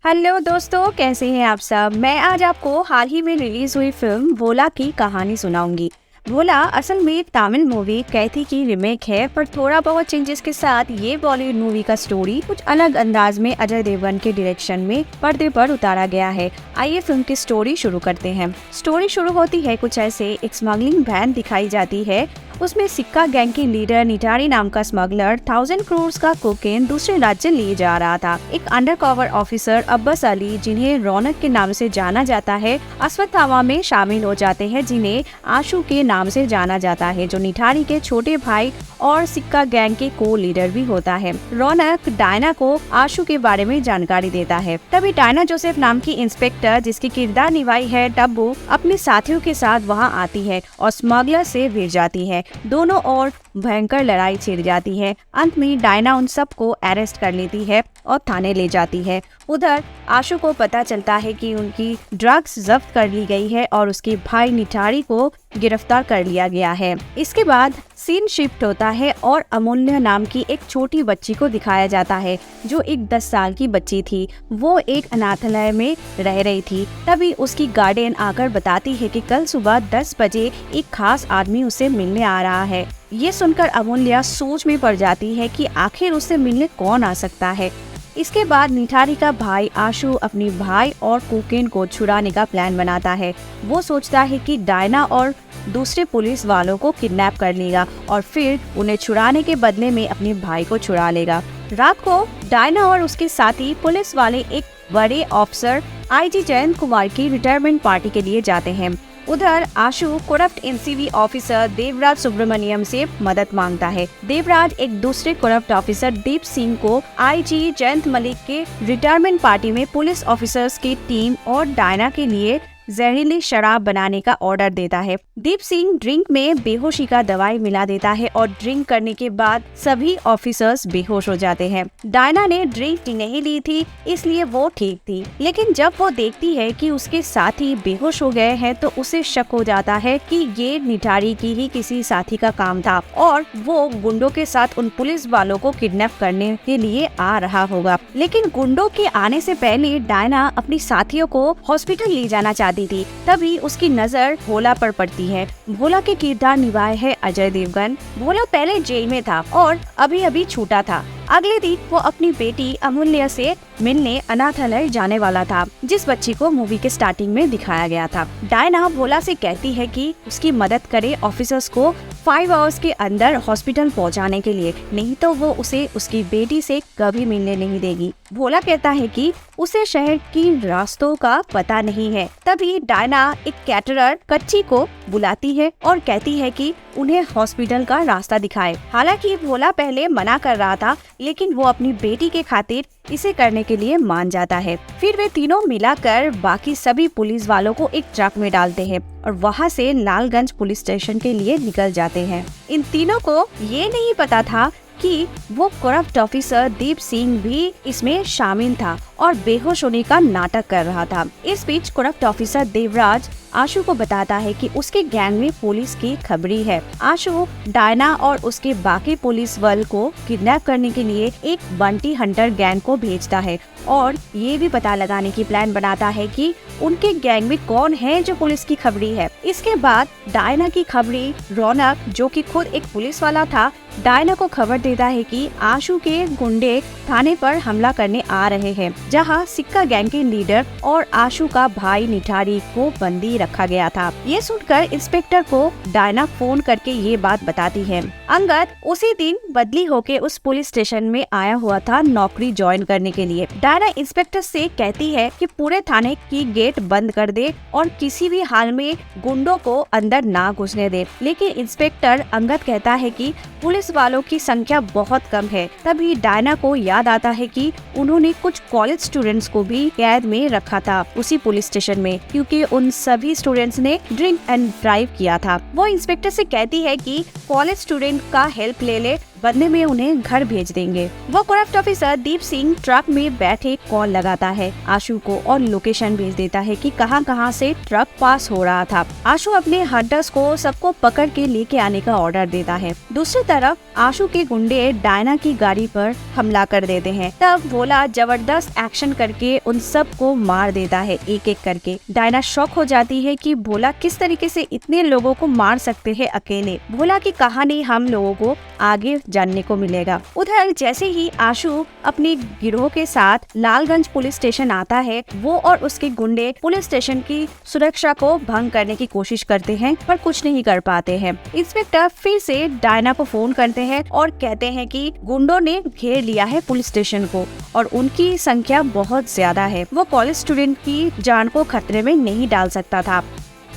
Hello दोस्तों, कैसे हैं आप सब। मैं आज आपको हाल ही में रिलीज हुई फिल्म वोला की कहानी सुनाऊंगी। वोला असल में एक तमिल मूवी कैथी की रीमेक है, पर थोड़ा बहुत चेंजेस के साथ ये बॉलीवुड मूवी का स्टोरी कुछ अलग अंदाज में अजय देवगन के डायरेक्शन में पर्दे पर उतारा गया है। आइए फिल्म की स्टोरी शुरू करते हैं। स्टोरी शुरू होती है कुछ ऐसे, एक स्मगलिंग वैन दिखाई जाती है। उसमें सिक्का गैंग के लीडर निटारी नाम का स्मगलर 1000 करोड़ का कोकेन दूसरे राज्य ले जा रहा था। एक अंडरकवर ऑफिसर अब्बास अली, जिन्हें रौनक के नाम से जाना जाता है, अश्वत्थामा में शामिल हो जाते हैं, जिन्हें आशु के नाम से जाना जाता है, जो निठारी के छोटे भाई और सिक्का गैंग के को लीडर भी होता है। रौनक डायना को आशु के बारे में जानकारी देता है। तभी डायना जोसेफ नाम की इंस्पेक्टर, जिसकी किरदार निभाई है टब्बू, अपने साथियों के साथ वहां आती है और स्मगलर से भिड़ जाती है। दोनों ओर भयंकर लड़ाई छिड़ जाती है। अंत में डायना उन सबको अरेस्ट कर लेती है और थाने ले जाती है। उधर आशु को पता चलता है कि उनकी ड्रग्स जब्त कर ली गई है और उसके भाई निठारी को गिरफ्तार कर लिया गया है। इसके बाद सीन शिफ्ट होता है और अमूल्य नाम की एक छोटी बच्ची को दिखाया जाता है, जो एक 10 साल की बच्ची थी। वो एक अनाथालय में रह रही थी। तभी उसकी गार्डियन आकर बताती है कि कल सुबह 10 बजे एक खास आदमी उसे मिलने आ रहा है। ये सुनकर अमूल्य सोच में पड़ जाती है कि आखिर उससे मिलने कौन आ सकता है। इसके बाद निठारी का भाई आशु अपनी भाई और कोकेन को छुड़ाने का प्लान बनाता है। वो सोचता है कि डायना और दूसरे पुलिस वालों को किडनैप कर लेगा और फिर उन्हें छुड़ाने के बदले में अपने भाई को छुड़ा लेगा। रात को डायना और उसके साथी पुलिस वाले एक बड़े ऑफिसर आईजी जयंत कुमार की रिटायरमेंट पार्टी के लिए जाते हैं। उधर Ashu corrupt NCB officer Devraj Subramaniam से मदद मांगता है। देवराज एक दूसरे करप्ट ऑफिसर दीप सिंह को आईजी जयंत मलिक के रिटायरमेंट पार्टी में पुलिस ऑफिसर्स की टीम और डायना के लिए जहरीली शराब बनाने का ऑर्डर देता है। दीप सिंह ड्रिंक में बेहोशी का दवाई मिला देता है और ड्रिंक करने के बाद सभी ऑफिसर्स बेहोश हो जाते हैं। डायना ने ड्रिंक नहीं ली थी, इसलिए वो ठीक थी, लेकिन जब वो देखती है कि उसके साथी बेहोश हो गए हैं तो उसे शक हो जाता है कि ये निठारी की ही किसी साथी का काम था और वो गुंडों के साथ उन पुलिस वालों को किडनैप करने के लिए आ रहा होगा। लेकिन गुंडों के आने से पहले डायना अपनी साथियों को हॉस्पिटल ले जाना चाहती थी। तभी उसकी नजर भोला पर पड़ती है। भोला के किरदार निभाए है अजय देवगन। भोला पहले जेल में था और अभी अभी छूटा था। अगले दिन वो अपनी बेटी अमूल्य से मिलने अनाथालय जाने वाला था, जिस बच्ची को मूवी के स्टार्टिंग में दिखाया गया था। डायना भोला से कहती है कि उसकी मदद करे ऑफिसर्स को 5 आवर्स के अंदर हॉस्पिटल पहुंचाने के लिए, नहीं तो वो उसे उसकी बेटी से कभी मिलने नहीं देगी। भोला कहता है कि उसे शहर की रास्तों का पता नहीं है। तभी डायना एक कैटरर कच्ची को बुलाती है और कहती है कि उन्हें हॉस्पिटल का रास्ता दिखाए। हालांकि भोला पहले मना कर रहा था, लेकिन वो अपनी बेटी के खातिर इसे करने के लिए मान जाता है। फिर वे तीनों मिलाकर बाकी सभी पुलिस वालों को एक ट्रक में डालते हैं और वहां से लालगंज पुलिस स्टेशन के लिए निकल जाते हैं। इन तीनों को ये नहीं पता था कि वो करप्ट ऑफिसर दीप सिंह भी इसमें शामिल था और बेहोश होने का नाटक कर रहा था। इस बीच करप्ट ऑफिसर देवराज आशु को बताता है कि उसके गैंग में पुलिस की खबरी है। आशु डायना और उसके बाकी पुलिस बल को किडनैप करने के लिए एक बंटी हंटर गैंग को भेजता है और ये भी पता लगाने की प्लान बनाता है कि उनके गैंग में कौन है जो पुलिस की खबरी है। इसके बाद डायना की खबरी रौनक, जो कि खुद एक पुलिस वाला था, डायना को खबर देता है कि आशु के गुंडे थाने पर हमला करने आ रहे हैं, जहां सिक्का गैंग के लीडर और आशु का भाई निठारी को बंदी रखा गया था। ये सुनकर इंस्पेक्टर को डायना फोन करके ये बात बताती है। अंगद उसी दिन बदली होके उस पुलिस स्टेशन में आया हुआ था नौकरी ज्वाइन करने के लिए। डायना इंस्पेक्टर से कहती है कि पूरे थाने की गेट बंद कर दे और किसी भी हाल में गुंडों को अंदर ना घुसने दे। लेकिन इंस्पेक्टर अंगद कहता है कि पुलिस वालों की संख्या बहुत कम है। तभी डायना को याद आता है कि उन्होंने कुछ कॉलेज स्टूडेंट्स को भी कैद में रखा था उसी पुलिस स्टेशन में, क्योंकि उन सभी स्टूडेंट्स ने ड्रिंक एंड ड्राइव किया था। वो इंस्पेक्टर से कहती है कि कॉलेज स्टूडेंट का हेल्प ले ले, बदले में उन्हें घर भेज देंगे। वो corrupt officer Deep Singh truck में बैठे कॉल लगाता है आशु को और लोकेशन भेज देता है कि कहां से ट्रक पास हो रहा था। आशु अपने हंटर्स को सबको पकड़ के लेके आने का ऑर्डर देता है। दूसरी तरफ आशु के गुंडे डायना की गाड़ी पर हमला कर देते हैं। तब भोला जबरदस्त एक्शन करके उन सबको मार देता है एक एक करके। डायना शॉक हो जाती है कि भोला किस तरीके से इतने लोगों को मार सकते हैं अकेले। भोला की कहानी हम लोगों को आगे जानने को मिलेगा। उधर जैसे ही आशु अपने गिरोह के साथ लालगंज पुलिस स्टेशन आता है, वो और उसके गुंडे पुलिस स्टेशन की सुरक्षा को भंग करने की कोशिश करते हैं पर कुछ नहीं कर पाते हैं। इंस्पेक्टर फिर से डायना को फोन करते हैं और कहते हैं कि गुंडों ने घेर लिया है पुलिस स्टेशन को और उनकी संख्या बहुत ज्यादा है। वो कॉलेज स्टूडेंट की जान को खतरे में नहीं डाल सकता था।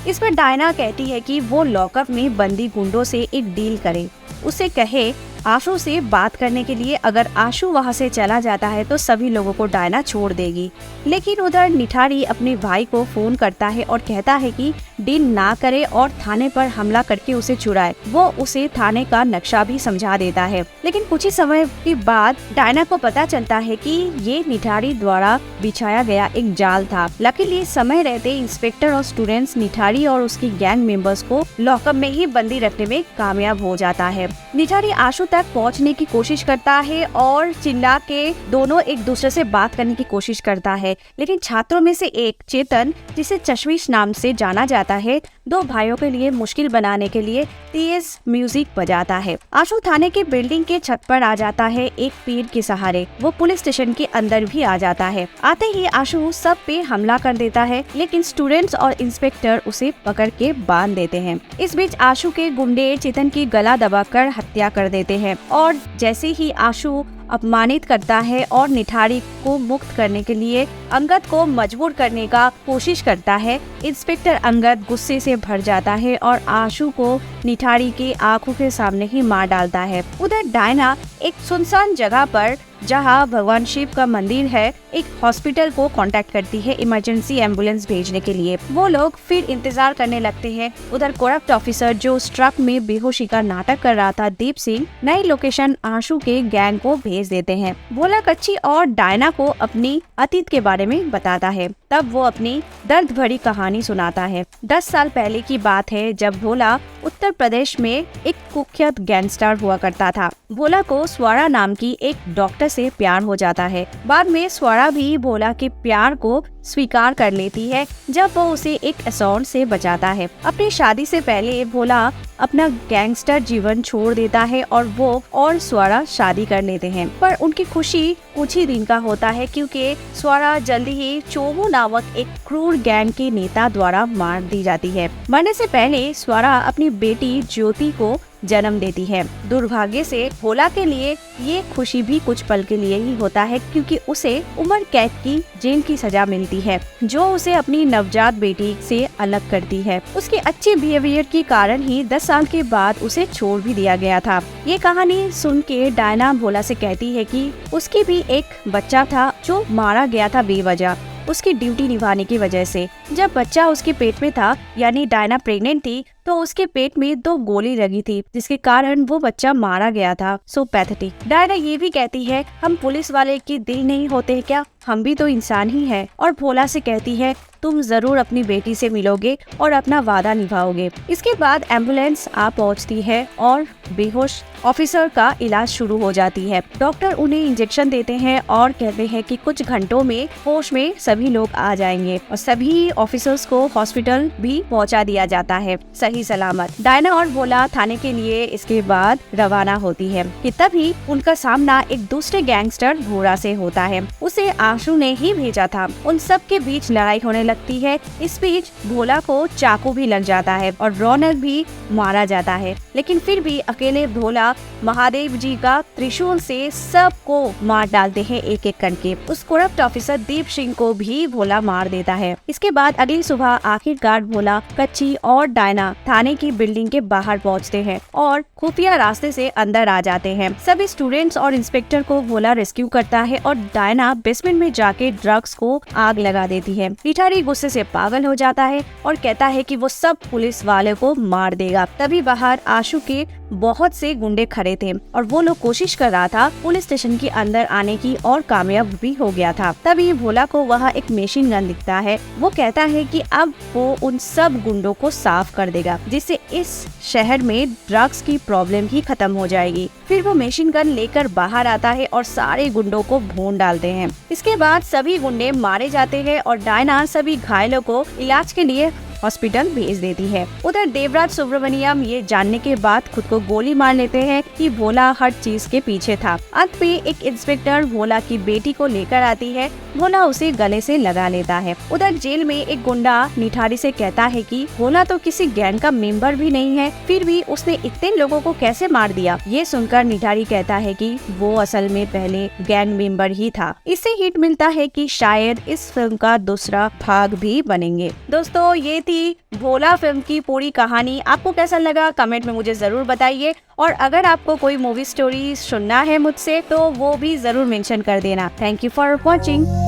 इस पर डायना कहती है कि वो लॉकअप में बंदी गुंडों से एक डील करे, उसे कहे आशु से बात करने के लिए। अगर आशु वहाँ से चला जाता है तो सभी लोगों को डायना छोड़ देगी। लेकिन उधर निठारी अपने भाई को फोन करता है और कहता है कि डील ना करे और थाने पर हमला करके उसे चुराए। वो उसे थाने का नक्शा भी समझा देता है। लेकिन कुछ ही समय के बाद डायना को पता चलता है कि ये निठारी द्वारा बिछाया गया एक जाल था। लकीली समय रहते इंस्पेक्टर और स्टूडेंट्स निठारी और उसकी गैंग मेंबर्स को लॉकअप में ही बंदी रखने में कामयाब हो जाता है। निठारी आशु तक पहुंचने की कोशिश करता है और चिल्ला के दोनों एक दूसरे से बात करने की कोशिश करता है। लेकिन छात्रों में से एक चेतन, जिसे चश्मिश नाम से जाना जाता है, दो भाइयों के लिए मुश्किल बनाने के लिए तेज म्यूजिक बजाता है। आशु थाने के बिल्डिंग के छत पर आ जाता है एक पेड़ के सहारे। वो पुलिस स्टेशन के अंदर भी आ जाता है। आते ही आशु सब पे हमला कर देता है, लेकिन स्टूडेंट्स और इंस्पेक्टर उसे पकड़ के बांध देते हैं। इस बीच आशु के गुंडे चेतन की गला दबाकर हत्या कर देते हैं और जैसे ही आशु अपमानित करता है और निठारी को मुक्त करने के लिए अंगद को मजबूर करने का कोशिश करता है, इंस्पेक्टर अंगद गुस्से से भर जाता है और आशु को निठारी की आंखों के सामने ही मार डालता है। उधर डायना एक सुनसान जगह पर, जहां भगवान शिव का मंदिर है, एक हॉस्पिटल को कांटेक्ट करती है इमरजेंसी एम्बुलेंस भेजने के लिए। वो लोग फिर इंतजार करने लगते हैं। उधर करप्ट ऑफिसर जो उस ट्रक में बेहोशी का नाटक कर रहा था, दीप सिंह, नई लोकेशन आशु के गैंग को भेज देते हैं। भोला, कच्ची और डायना को अपनी अतीत के बारे में बताता है। तब वो अपनी दर्द भरी कहानी सुनाता है। 10 साल पहले की बात है जब भोला उत्तर प्रदेश में एक कुख्यात गैंगस्टर हुआ करता था। भोला को स्वरा नाम की एक डॉक्टर से प्यार हो जाता है। बाद में स्वरा भी भोला के प्यार को स्वीकार कर लेती है जब वो उसे एक असॉल्ट से बचाता है। अपनी शादी से पहले भोला अपना गैंगस्टर जीवन छोड़ देता है और वो और स्वरा शादी कर लेते हैं। पर उनकी खुशी कुछ ही दिन का होता है क्योंकि स्वरा जल्दी ही चोमू नामक एक क्रूर गैंग के नेता द्वारा मार दी जाती है। मरने से पहले स्वरा अपनी बेटी ज्योति को जन्म देती है। दुर्भाग्य से भोला के लिए ये खुशी भी कुछ पल के लिए ही होता है क्योंकि उसे उम्र कैद की जेल की सजा मिलती है जो उसे अपनी नवजात बेटी से अलग करती है। उसके अच्छे बिहेवियर के कारण ही 10 साल के बाद उसे छोड़ भी दिया गया था। ये कहानी सुन के डायना भोला से कहती है कि उसकी भी एक बच्चा था जो मारा गया था बेवजह, उसकी ड्यूटी निभाने की वजह से। जब बच्चा उसके पेट में था, यानी डायना प्रेग्नेंट थी, तो उसके पेट में 2 गोली लगी थी जिसके कारण वो बच्चा मारा गया था। सो पैथेटिक। डायना ये भी कहती है, हम पुलिस वाले के दिल नहीं होते क्या, हम भी तो इंसान ही है। और भोला से कहती है, तुम जरूर अपनी बेटी से मिलोगे और अपना वादा निभाओगे। इसके बाद एम्बुलेंस आ पहुंचती है और बेहोश ऑफिसर का इलाज शुरू हो जाती है। डॉक्टर उन्हें इंजेक्शन देते हैं और कहते हैं कि कुछ घंटों में होश में सभी लोग आ जाएंगे और सभी ऑफिसर्स को हॉस्पिटल भी पहुंचा दिया जाता है सही सलामत। डायना और भोला थाने के लिए इसके बाद रवाना होती है कि तभी उनका सामना एक दूसरे गैंगस्टर भोरा से होता है। उसे आशु ने ही भेजा था। उन सब के बीच लड़ाई होने लगती है। इस बीच भोला को चाकू भी लग जाता है और रौनक भी मारा जाता है, लेकिन फिर भी अकेले भोला महादेव जी का त्रिशूल से सबको मार डालते हैं एक एक करके। उस करप्ट ऑफिसर दीप सिंह को भी भोला मार देता है। इसके बाद अगली सुबह आखिरकार भोला, कच्ची और डायना थाने की बिल्डिंग के बाहर पहुंचते हैं और खुफिया रास्ते से अंदर आ जाते हैं। सभी स्टूडेंट्स और इंस्पेक्टर को भोला रेस्क्यू करता है और डायना बेसमेंट में जाके ड्रग्स को आग लगा देती है। निठारी गुस्से से पागल हो जाता है और कहता है कि वो सब पुलिस वाले को मार देगा। तभी बाहर आशु के बहुत से गुंडे खड़े थे और वो लोग कोशिश कर रहा था पुलिस स्टेशन के अंदर आने की और कामयाब भी हो गया था। तभी भोला को वहाँ एक मशीन गन दिखता है। वो कहता है कि अब वो उन सब गुंडों को साफ कर देगा, जिससे इस शहर में ड्रग्स की प्रॉब्लम ही खत्म हो जाएगी। फिर वो मशीन गन लेकर बाहर आता है और सारे गुंडों को भून डालते हैं। इसके बाद सभी गुंडे मारे जाते हैं और डायना सभी घायलों को इलाज के लिए हॉस्पिटल भेज देती है। उधर देवराज सुब्रमण्यम ये जानने के बाद खुद को गोली मार लेते हैं कि भोला हर चीज के पीछे था। अंत में एक इंस्पेक्टर भोला की बेटी को लेकर आती है। भोला उसे गले से लगा लेता है। उधर जेल में एक गुंडा निठारी से कहता है कि भोला तो किसी गैंग का मेंबर भी नहीं है, फिर भी उसने इतने लोगों को कैसे मार दिया। ये सुनकर निठारी कहता है कि वो असल में पहले गैंग मेंबर ही था। इससे हिंट मिलता है कि शायद इस फिल्म का दूसरा भाग भी बनेंगे। दोस्तों, ये थी भोला फिल्म की पूरी कहानी। आपको कैसा लगा कमेंट में मुझे जरूर बताइए, और अगर आपको कोई मूवी स्टोरी सुनना है मुझसे तो वो भी जरूर मेंशन कर देना। Thank you for watching.